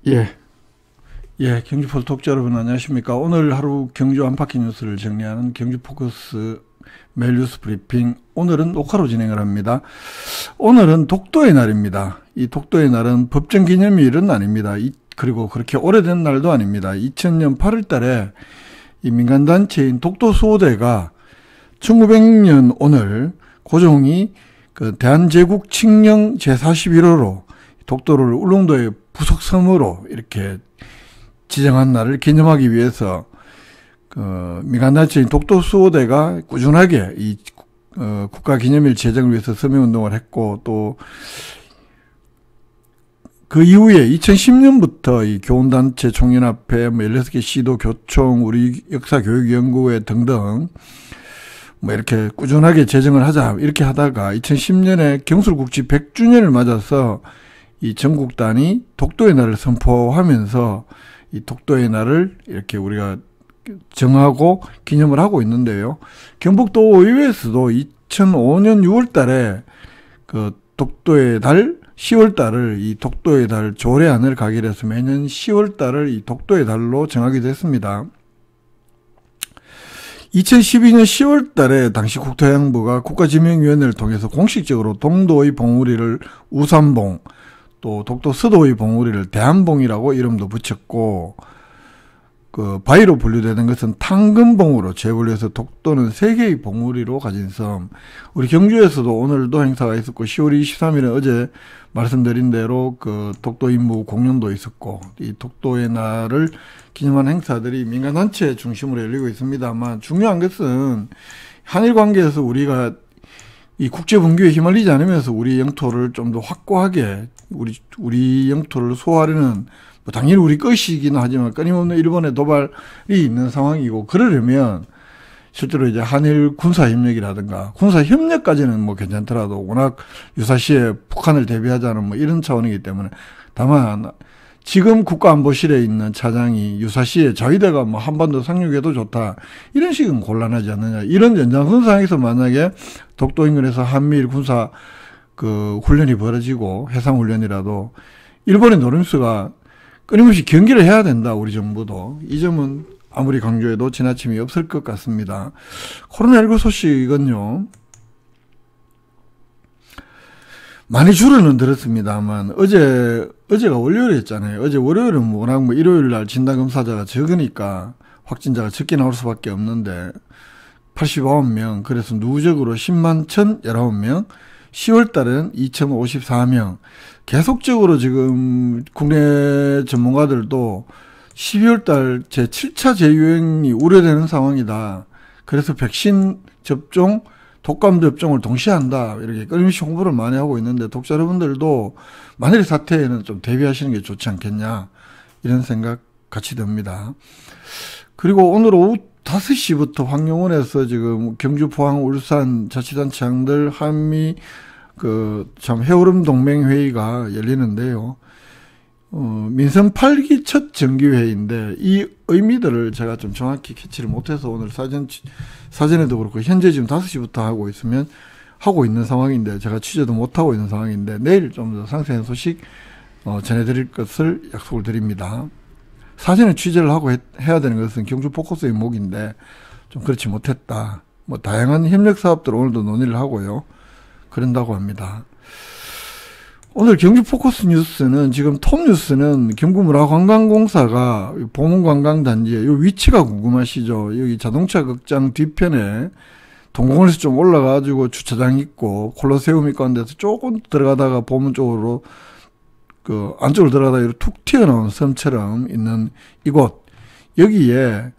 예, 경주 포스톡자 여러분 안녕하십니까. 오늘 하루 경주 안팎의 뉴스를 정리하는 경주 포커스 매일 뉴스 브리핑. 오늘은 녹화로 진행을 합니다. 오늘은 독도의 날입니다. 이 독도의 날은 법정 기념일은 아닙니다. 그리고 그렇게 오래된 날도 아닙니다. 2000년 8월 달에 이 민간단체인 독도수호대가 1900년 오늘 고종이 그 대한제국 칙령 제41호로 독도를 울릉도의 부속섬으로 이렇게 지정한 날을 기념하기 위해서 민간단체인 독도수호대가 꾸준하게 이 국가기념일 제정을 위해서 서명운동을 했고, 또 그 이후에 2010년부터 이 교원단체 총연합회, 16개 시도 교총, 우리 역사교육연구회 등등 이렇게 꾸준하게 제정을 하자 이렇게 하다가 2010년에 경술국지 100주년을 맞아서 이 전국단이 독도의 날을 선포하면서 이 독도의 날을 이렇게 우리가 정하고 기념을 하고 있는데요. 경북도의회에서도 2005년 6월 달에 그 독도의 달 10월 달을 이 독도의 달 조례안을 가결해서 매년 10월 달을 이 독도의 달로 정하기도 했습니다. 2012년 10월 달에 당시 국토해양부가 국가지명위원회를 통해서 공식적으로 동도의 봉우리를 우산봉, 또 독도 서도의 봉우리를 대한봉이라고 이름도 붙였고, 그 바위로 분류되는 것은 탕금봉으로 재분류해서 독도는 세 개의 봉우리로 가진 섬. 우리 경주에서도 오늘도 행사가 있었고, 10월 23일은 어제 말씀드린 대로 그 독도 임무 공연도 있었고, 이 독도의 날을 기념한 행사들이 민간단체 중심으로 열리고 있습니다만, 중요한 것은 한일 관계에서 우리가 이 국제분규에 휘말리지 않으면서 우리 영토를 좀 더 확고하게 우리 영토를 소화하려는, 당연히 우리 것이긴 하지만 끊임없는 일본의 도발이 있는 상황이고, 그러려면 실제로 이제 한일 군사협력이라든가, 군사협력까지는 괜찮더라도 워낙 유사시에 북한을 대비하자는 이런 차원이기 때문에, 다만 지금 국가안보실에 있는 차장이 유사시에 저희대가 한반도 상륙해도 좋다 이런 식은 곤란하지 않느냐, 이런 연장선상에서 만약에 독도 인근에서 한미일 군사 훈련이 벌어지고 해상훈련이라도 일본의 노림수가 끊임없이 경기를 해야 된다. 우리 정부도 이 점은 아무리 강조해도 지나침이 없을 것 같습니다. 코로나19 소식은요, 많이 줄어는 들었습니다만 어제가 월요일이었잖아요. 어제 월요일은 워낙 일요일 날 진단검사자가 적으니까 확진자가 적게 나올 수밖에 없는데 89명, 그래서 누적으로 10만 1,019명, 10월 달은 2,054명. 계속적으로 지금 국내 전문가들도 12월 달 제7차 재유행이 우려되는 상황이다. 그래서 백신 접종, 독감 접종을 동시에 한다, 이렇게 끊임없이 홍보를 많이 하고 있는데, 독자 여러분들도 만일의 사태에는 좀 대비하시는 게 좋지 않겠냐, 이런 생각 같이 듭니다. 그리고 오늘 오후 5시부터 황룡원에서 지금 경주, 포항, 울산 자치단체장들 한미 해오름 동맹회의가 열리는데요. 민선 8기 첫 정기회의인데, 이 의미들을 제가 좀 정확히 캐치를 못해서 오늘 사전에도 그렇고, 현재 지금 5시부터 하고 있는 상황인데, 제가 취재도 못하고 있는 상황인데, 내일 좀 더 상세한 소식, 전해드릴 것을 약속을 드립니다. 사전에 취재를 하고 해야 되는 것은 경주 포커스의 목인데, 좀 그렇지 못했다. 다양한 협력 사업들 오늘도 논의를 하고요. 그런다고 합니다. 오늘 경주 포커스 뉴스는, 지금 톱 뉴스는 경부문화관광공사가 보문관광단지에, 이 위치가 궁금하시죠? 여기 자동차 극장 뒤편에 동공원에서 좀 올라가지고 주차장 있고 콜로세움 있고 한 데서 조금 들어가다가 보문 쪽으로 안쪽으로 들어가다가 이렇게 툭 튀어나온 섬처럼 있는 이곳, 여기에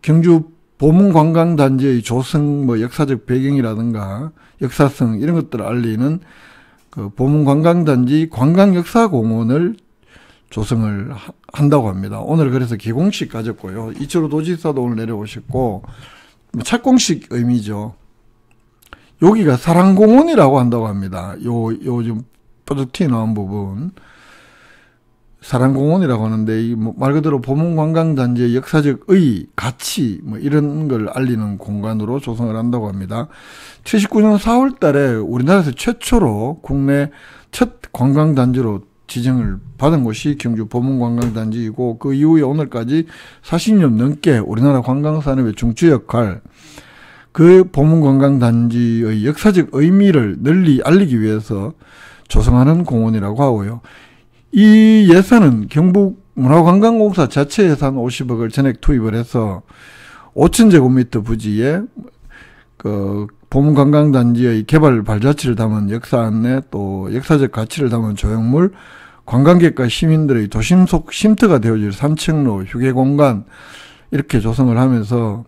경주 보문관광단지의 조성, 역사적 배경이라든가 역사성 이런 것들을 알리는 보문관광단지 관광역사공원을 조성을 한다고 합니다. 오늘 그래서 기공식 가졌고요. 이철우 도지사도 오늘 내려오셨고, 착공식 의미죠. 여기가 사랑공원이라고 한다고 합니다. 요즘 뾰족 튀어나온 부분 사랑공원이라고 하는데, 말 그대로 보문관광단지의 역사적 가치 이런 걸 알리는 공간으로 조성을 한다고 합니다. 79년 4월 달에 우리나라에서 최초로 국내 첫 관광단지로 지정을 받은 곳이 경주 보문관광단지이고, 그 이후에 오늘까지 40년 넘게 우리나라 관광산업의 중추 역할, 그 보문관광단지의 역사적 의미를 널리 알리기 위해서 조성하는 공원이라고 하고요. 이 예산은 경북문화관광공사 자체 예산 50억을 전액 투입을 해서 5,000제곱미터 부지에 그 보문관광단지의 개발 발자취를 담은 역사 안내, 또 역사적 가치를 담은 조형물, 관광객과 시민들의 도심 속 쉼터가 되어줄 산책로, 휴게공간 이렇게 조성을 하면서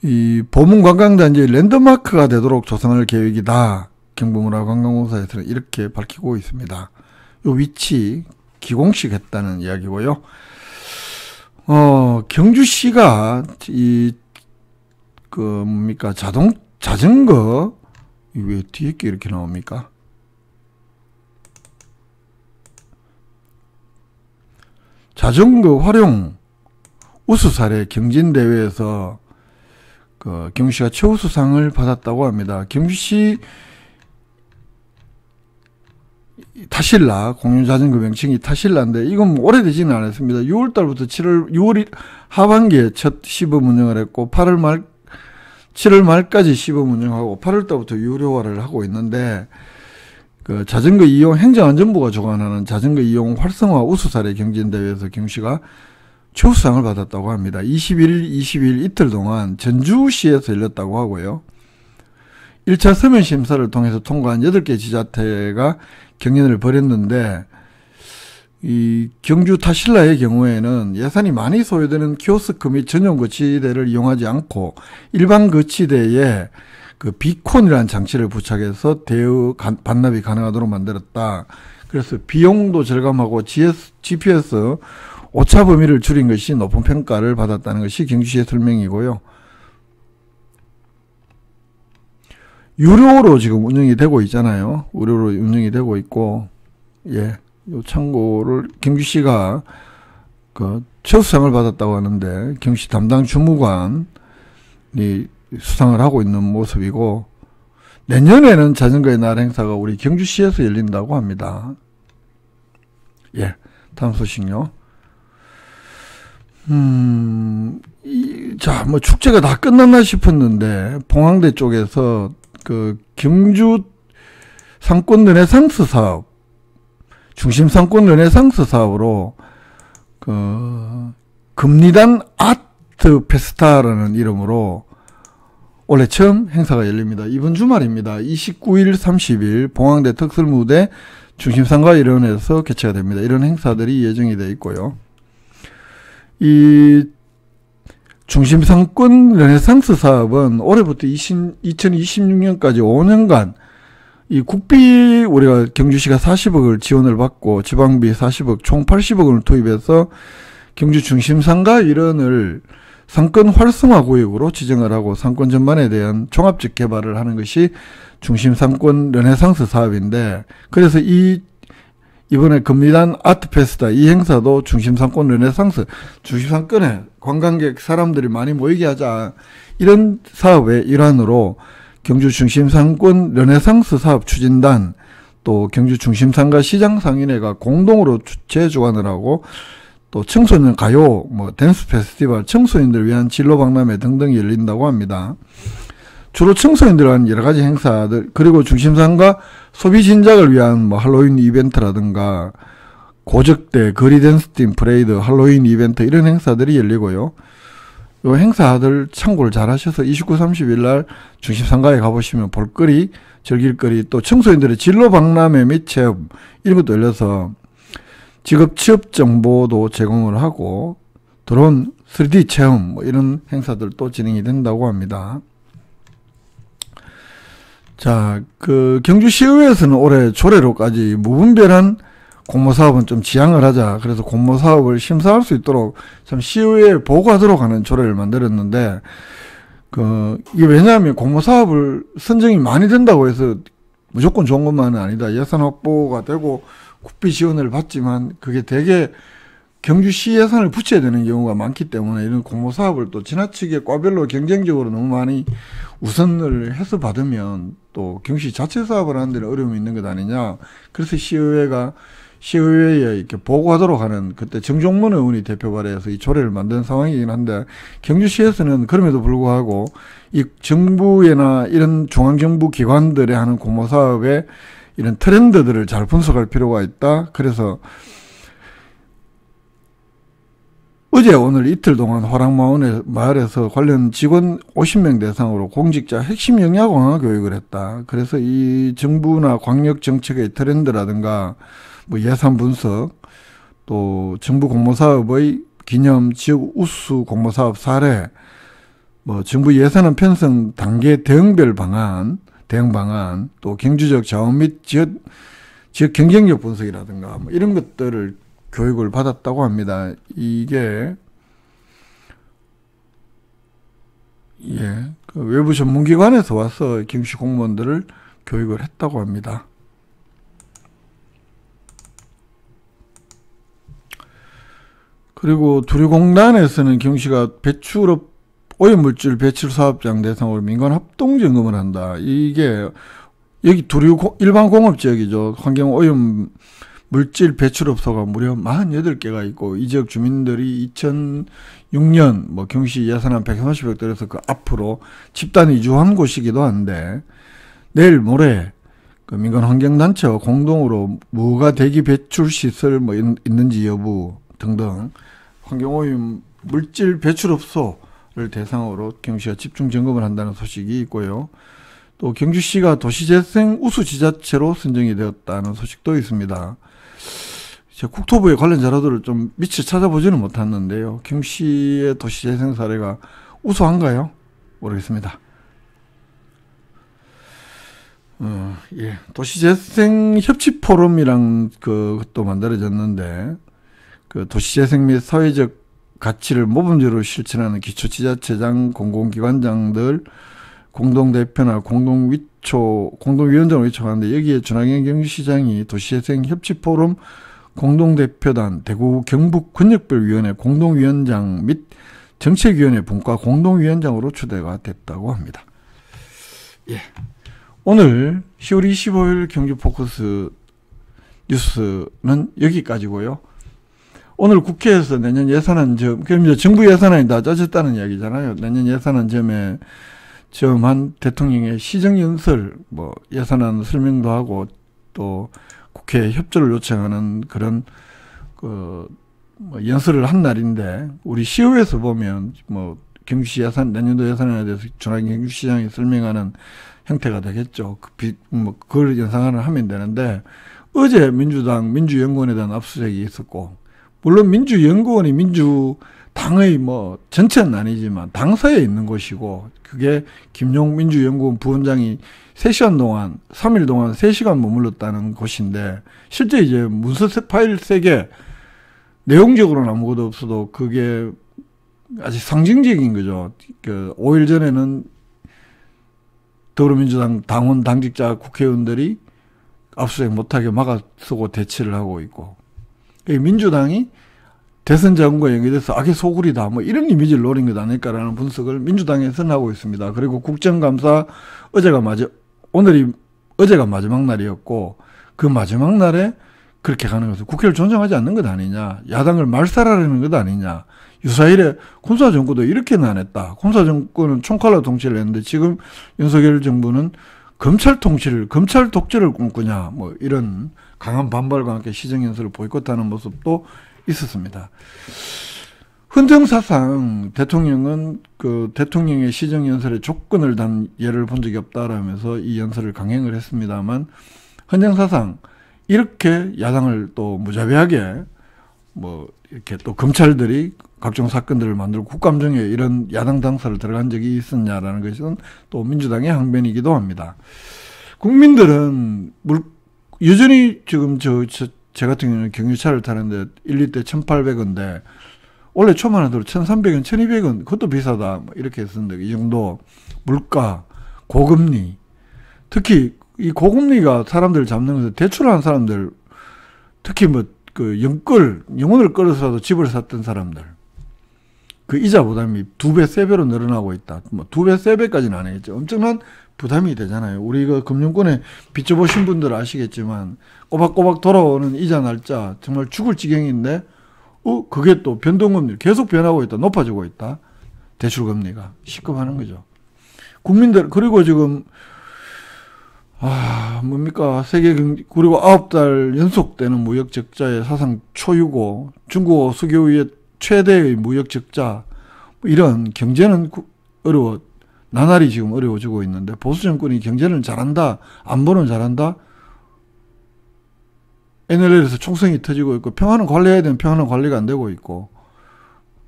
이 보문관광단지의 랜드마크가 되도록 조성할 계획이다. 경북문화관광공사에서는 이렇게 밝히고 있습니다. 요 위치 기공식 했다는 이야기고요. 경주시가 자전거, 왜 뒤에 게 이렇게 나옵니까? 자전거 활용 우수 사례 경진대회에서 경주시가 최우수상을 받았다고 합니다. 경주시 타실라, 공유자전거 명칭이 타실라인데, 이건 뭐 오래되지는 않았습니다. 6월달부터 6월 하반기에 첫 시범 운영을 했고, 7월 말까지 시범 운영하고, 8월달부터 유료화를 하고 있는데, 그 자전거 이용, 행정안전부가 주관하는 자전거 이용 활성화 우수사례 경진대회에서 경주시가 최우수상을 받았다고 합니다. 21일, 22일 이틀 동안 전주시에서 열렸다고 하고요. 1차 서면 심사를 통해서 통과한 8개 지자체가 경연을 벌였는데, 이 경주 타실라의 경우에는 예산이 많이 소요되는 키오스크 및 전용 거치대를 이용하지 않고 일반 거치대에 그 비콘이라는 장치를 부착해서 대여 반납이 가능하도록 만들었다. 그래서 비용도 절감하고 GPS 오차 범위를 줄인 것이 높은 평가를 받았다는 것이 경주시의 설명이고요. 유료로 지금 운영이 되고 있잖아요. 무료로 운영이 되고 있고, 예, 요 참고를 경주시가 그 최우수상을 받았다고 하는데, 경주시 담당 주무관이 수상을 하고 있는 모습이고, 내년에는 자전거의 날 행사가 우리 경주시에서 열린다고 합니다. 예, 다음 소식요. 자, 뭐 축제가 다 끝났나 싶었는데, 봉황대 쪽에서 그 경주 상권 르네상스 사업, 중심 상권 르네상스 사업으로 그 금리단 아트 페스타라는 이름으로 올해 처음 행사가 열립니다. 이번 주말입니다. 29일, 30일 봉황대 특설무대 중심상가 일원에서 개최가 됩니다. 이런 행사들이 예정이 되어 있고요. 이 중심상권 르네상스 사업은 올해부터 2026년까지 5년간 이 국비 우리가 경주시가 40억을 지원을 받고 지방비 40억 총 80억을 투입해서 경주 중심상가 일원을 상권 활성화 구역으로 지정을 하고 상권 전반에 대한 종합적 개발을 하는 것이 중심상권 르네상스 사업인데, 그래서 이번에 금리단 아트페스타 이 행사도 중심상권 르네상스, 중심상권에 관광객 사람들이 많이 모이게 하자, 이런 사업의 일환으로 경주 중심상권 르네상스 사업 추진단, 또 경주 중심상가 시장상인회가 공동으로 재주관을 하고, 또 청소년 가요, 뭐 댄스 페스티벌, 청소년들을 위한 진로 박람회 등등이 열린다고 합니다. 주로 청소년들을 위한 여러 가지 행사들, 그리고 중심상가 소비 진작을 위한 뭐 할로윈 이벤트라든가 고적대, 거리 댄스 팀 프레이드, 할로윈 이벤트 이런 행사들이 열리고요. 이 행사들 참고를 잘 하셔서 29, 30일 날 중심상가에 가보시면 볼거리, 즐길거리, 또 청소년들의 진로 박람회 및 체험 이런 것도 열려서 직업 취업 정보도 제공을 하고 드론 3D 체험 뭐 이런 행사들도 진행이 된다고 합니다. 자, 그 경주시의회에서는 올해 조례로까지 무분별한 공모사업은 좀 지양을 하자, 그래서 공모사업을 심사할 수 있도록 참 시의회에 보고하도록 하는 조례를 만들었는데, 이게 왜냐하면 공모사업을 선정이 많이 된다고 해서 무조건 좋은 것만은 아니다. 예산 확보가 되고 국비 지원을 받지만 그게 되게 경주시 예산을 붙여야 되는 경우가 많기 때문에 이런 공모 사업을 또 지나치게 과별로 경쟁적으로 너무 많이 우선을 해서 받으면 또 경시 자체 사업을 하는 데는 어려움이 있는 것 아니냐. 그래서 시의회에 이렇게 보고하도록 하는, 그때 정종문 의원이 대표 발의해서 이 조례를 만든 상황이긴 한데, 경주시에서는 그럼에도 불구하고 이 정부에나 이런 중앙정부 기관들에 하는 공모 사업에 이런 트렌드들을 잘 분석할 필요가 있다. 그래서 어제 오늘 이틀 동안 화랑마을에서 관련 직원 50명 대상으로 공직자 핵심 역량 강화 교육을 했다. 그래서 이 정부나 광역 정책의 트렌드라든가 뭐 예산 분석, 또 정부 공모사업의 기념 지역 우수 공모사업 사례, 뭐 정부 예산안 편성 단계 대응 방안, 또 경주적 자원 및 지역 경쟁력 분석이라든가 뭐 이런 것들을 교육을 받았다고 합니다. 이게 그 외부 전문기관에서 와서 경시 공무원들을 교육을 했다고 합니다. 그리고 두류공단에서는 경시가 배출업 오염물질 배출 사업장 대상으로 민간 합동 점검을 한다. 이게 여기 일반 공업지역이죠. 환경 오염 물질 배출업소가 무려 48개가 있고, 이 지역 주민들이 2006년 뭐 경시 예산안 130억 들여서 그 앞으로 집단 이주한 곳이기도 한데, 내일 모레 그 민간 환경단체와 공동으로 무가 대기 배출 시설 뭐 있는지 여부 등등 환경오염 물질 배출업소를 대상으로 경시가 집중 점검을 한다는 소식이 있고요. 또 경주시가 도시재생 우수지자체로 선정이 되었다는 소식도 있습니다. 제가 국토부의 관련 자료들을 좀 미처 찾아보지는 못했는데요. 경시의 도시재생 사례가 우수한가요? 모르겠습니다. 도시재생 협치포럼이랑 그것도 만들어졌는데, 그 도시재생 및 사회적 가치를 모범적으로 실천하는 기초지자체장, 공공기관장들, 공동대표나 공동위원장을 위촉하는데, 여기에 준하경 경시장이 도시재생 협치포럼 공동대표단, 대구 경북 권역별위원회 공동위원장 및 정책위원회 분과 공동위원장으로 초대가 됐다고 합니다. 오늘 10월 25일 경주포커스 뉴스는 여기까지고요. 오늘 국회에서 내년 예산안 그럼 이제 정부 예산안이 다 짜졌다는 이야기잖아요. 내년 예산안 점한 대통령의 시정연설, 뭐 예산안 설명도 하고 또 국회에 협조를 요청하는 그런 뭐 연설을 한 날인데, 우리 시의회에서 보면 뭐 경주시 예산, 내년도 예산안에 대해서 준하경 경주시장이 설명하는 형태가 되겠죠. 그걸 연상을 하면 되는데, 어제 민주당 민주연구원에 대한 압수수색이 있었고, 물론 민주연구원이 민주당의 뭐 전체는 아니지만 당사에 있는 곳이고, 그게 김용 민주연구원 부원장이 3시간 동안 3일 동안 3시간 머물렀다는 곳인데, 실제 이제 문서 파일 3개 내용적으로는 아무것도 없어도 그게 아주 상징적인 거죠. 5일 전에는 더불어민주당 당원 당직자 국회의원들이 압수수색 못하게 막아서고 대치를 하고 있고, 민주당이 대선 자금과 연계돼서 악의 소굴이다, 뭐 이런 이미지를 노린 것 아닐까라는 분석을 민주당에서는 하고 있습니다. 그리고 국정감사 어제가 마지막 날이었고, 그 마지막 날에 그렇게 가는 것은 국회를 존중하지 않는 것 아니냐, 야당을 말살하려는 것 아니냐. 유사일에 콘사 정권도 이렇게는 안 했다. 콘사 정권은 총칼로 통치를 했는데, 지금 윤석열 정부는 검찰 독재를 꿈꾸냐, 뭐 이런 강한 반발과 함께 시정연설을 보이콧하는 모습도 있었습니다. 헌정사상 대통령은 그 대통령의 시정연설에 조건을 단 예를 본 적이 없다라면서 이 연설을 강행을 했습니다만, 헌정사상 이렇게 야당을 또 무자비하게 뭐 이렇게 또 검찰들이 각종 사건들을 만들고 국감정에 이런 야당 당사를 들어간 적이 있었냐라는 것은 또 민주당의 항변이기도 합니다. 국민들은 여전히 지금 제 같은 경우는 경유차를 타는데 1, 2대 1,800원인데 원래 초만 하더라도 1,300원, 1,200원 그것도 비싸다 이렇게 했었는데, 이 정도 물가, 고금리, 특히 이 고금리가 사람들을 잡는 것은 대출하는 사람들, 특히 뭐 그 영혼을 끌어서라도 집을 샀던 사람들. 그 이자 부담이 2배, 3배로 늘어나고 있다. 뭐 2배, 3배까지는 안 하겠죠. 엄청난 부담이 되잖아요. 우리 그 금융권에 빚져보신 분들 아시겠지만 꼬박꼬박 돌아오는 이자 날짜 정말 죽을 지경인데 그게 또 변동금리 계속 변하고 있다. 높아지고 있다. 대출금리가 시급하는 거죠. 국민들 그리고 지금 뭡니까 세계 경제 그리고 9달 연속되는 무역 적자의 사상 초유고 중국어 수교 이후에 최대의 무역 적자 이런 경제는 어려워 나날이 지금 어려워지고 있는데 보수 정권이 경제는 잘한다 안보는 잘한다 NLL에서 총성이 터지고 있고 평화는 관리해야 되는 평화는 관리가 안 되고 있고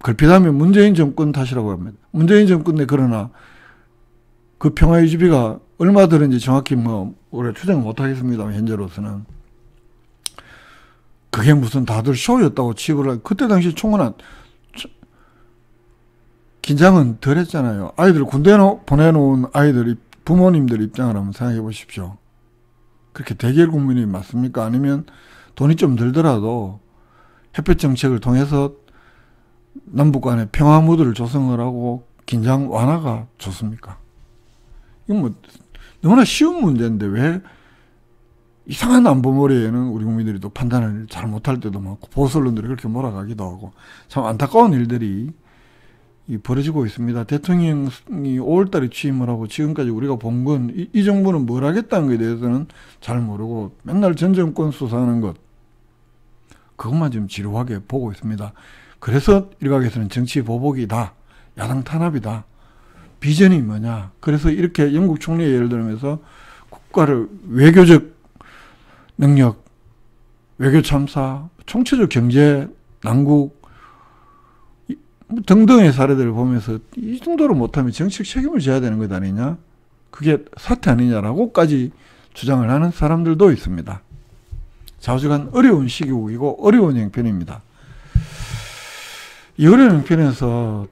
걸핏하면 문재인 정권 탓이라고 합니다. 문재인 정권에 그러나 그 평화 유지비가 얼마 들은지 정확히 올해 추정 못하겠습니다만 현재로서는 그게 무슨 다들 쇼였다고 취급을 하고 그때 당시 총은 긴장은 덜 했잖아요. 아이들 군대 보내놓은 아이들 부모님들 입장을 한번 생각해 보십시오. 그렇게 대결 국민이 맞습니까? 아니면 돈이 좀 들더라도 햇볕 정책을 통해서 남북 간의 평화 무드를 조성을 하고 긴장 완화가 좋습니까? 이건 뭐 너무나 쉬운 문제인데 왜 이상한 안보머리에는 우리 국민들이 또 판단을 잘 못할 때도 많고 보수 언론들이 그렇게 몰아가기도 하고 참 안타까운 일들이 벌어지고 있습니다. 대통령이 5월달에 취임을 하고 지금까지 우리가 본 건 이 정부는 뭘 하겠다는 것에 대해서는 잘 모르고 맨날 전 정권 수사하는 것 그것만 지금 지루하게 보고 있습니다. 그래서 일각에서는 정치 보복이다. 야당 탄압이다. 비전이 뭐냐. 그래서 이렇게 영국 총리의 예를 들면서 국가를 외교적 능력, 외교 참사, 총체적 경제, 난국 등등의 사례들을 보면서 이 정도로 못하면 정치적 책임을 져야 되는 것 아니냐. 그게 사태 아니냐라고까지 주장을 하는 사람들도 있습니다. 좌우지간 어려운 시기이고 어려운 형편입니다. 이 어려운 형편에서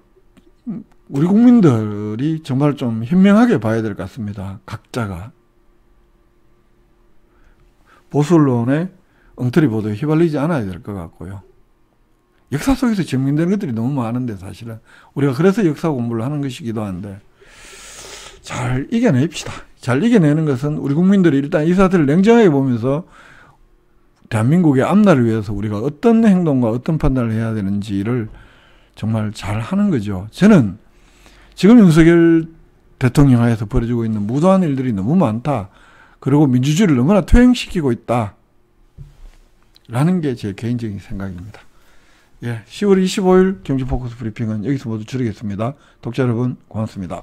우리 국민들이 정말 좀 현명하게 봐야 될 것 같습니다. 각자가. 보수 언론의 엉터리 보도에 휘말리지 않아야 될 것 같고요. 역사 속에서 증명되는 것들이 너무 많은데 사실은 우리가 그래서 역사 공부를 하는 것이기도 한데 잘 이겨냅시다. 잘 이겨내는 것은 우리 국민들이 일단 이 사태를 냉정하게 보면서 대한민국의 앞날을 위해서 우리가 어떤 행동과 어떤 판단을 해야 되는지를 정말 잘 하는 거죠. 저는 지금 윤석열 대통령 하에서 벌어지고 있는 무도한 일들이 너무 많다. 그리고 민주주의를 너무나 퇴행시키고 있다. 라는 게 제 개인적인 생각입니다. 예, 10월 25일 경제포커스 브리핑은 여기서 모두 줄이겠습니다. 독자 여러분 고맙습니다.